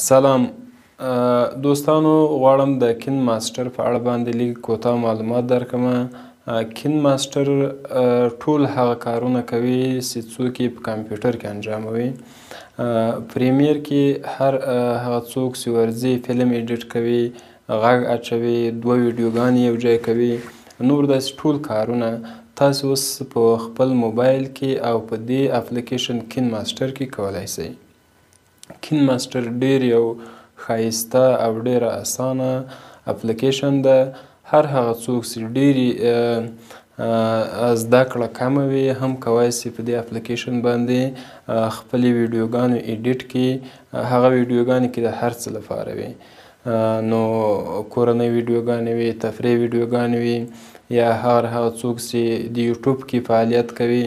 سلام دوستانو، غواړم د کین ماسټر په اړه باندې لږ کوتاه معلومات درکړم. کین ماسټر ټول هغه کارونه کوي چې څوک یې په کمپیوټر کې انجاموي. پریمیر کې هر هغه څوک چې ورځي فلم ایډیټ کوي، غږ اچوي، دوه ویډیوګانې یو ځای کوي، نور داسې ټول کارونه تاسو اوس په خپل موبایل کې او په دې اپلیکیشن کین ماسټر کې کولی شئ. کین ماسټر ډیر یو ښایسته او ډیره اسانه اپلیکیشن ده. هر هغه څوک چې ډیرې زده کړه کمه وي هم کولی شي په دې اپلیکیشن باندې خپلې ویډیوګانې ایډیټ کړي. هغه ویډیوګانې کې د هر څه لپاره وي، نو کورنۍ ویډیوګانې وي، تفریح ویډیوګانې وي، یا هغه څوک چې د یوټیوب کې فعالیت کوي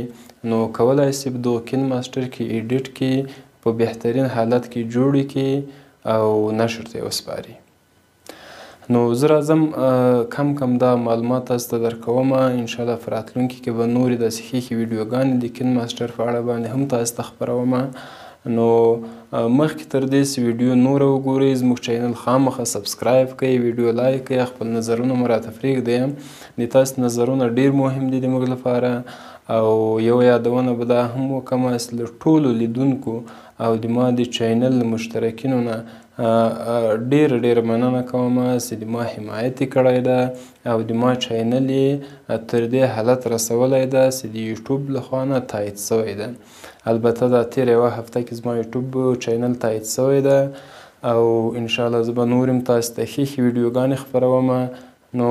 نو کولی شي په دغه کین ماسټر کې ایډیټ کړي، په بهترین حالت کې جوړ کړي او نشر ته یې وسپاري. نو زه راځم کم کم دا معلومات تاسو ته درکوم. انشاءالله په راتلونکي کې به نورې داسې ښې ویډیوګانې د کین ماسټر په اړه باندې هم تاسو ته خپروم. نو مخکې تر دې چې ویډیو نوره وګورئ، زموږ چینل خامخا سبسکرایب کړئ، ویډیو لایک کړئ، خپل نظرونه مو راته پرېږدئ. د تاسو نظرونه ډیر مهم دي د موږ لپاره. او یو یادونه به دا هم وکړم چې له ټولو لیدونکو او د ما د چینل مشترکینو نه ډیره مننه کوم چې د ما حمایت یې کړی ده او د ما چینل یې تر دې حالت رسولی ده چې د یوټیوب لخوا نه تایید شوی ده. البته دا تېره یوه هفته کې زما یوټیوب چینل تایید شوی ده او انشاءالله زه به نور هم تاسو ته ښې ویډیوګانې خپروم. نو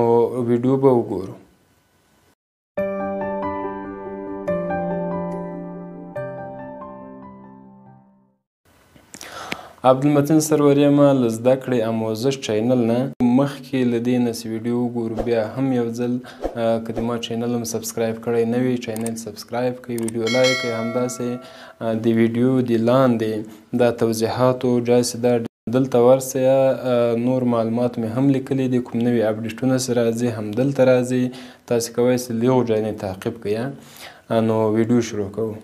ویډیو به وګورو. عبدالمتین سرور یم له زده کړې آموزش چینل نه. مخکې له دې نه چې ویډیو وګورو بیا هم یو ځل که د ما چینل هم سبسکرایب کړی نه وي چینل سبسکرایب کړئ، ویډیو لایک کړئ. همداسې د ویډیو د لاندې دا توضیحاتو جاسې دا دلته ورسئ، نور معلومات مې هم لیکلي دي، کوم نوي اپډیټونه چې راځي هم دلته راځي. تاسې کولی شئ له هغو ځایونو تعقیب کړئ. نو ویډیو شروع کوو.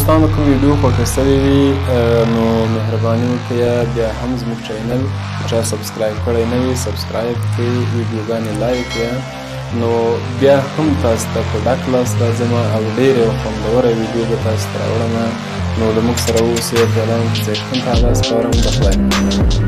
تاسو کوم ویډیو خوښه سوې وي نو مهرباني وکړئ بیا هم زموږ چینل چا سبسکرایب کړی نه وي سبسکرایب کړئ ویډیوګانې لایک کړئ نو بیا هم تاسو ته په ډک لاس راځم او ډېرې خوندوره ویډیو به تاسو ته راوړم نو له موږ سره اوسئ د الله تعالی سپارم د خدای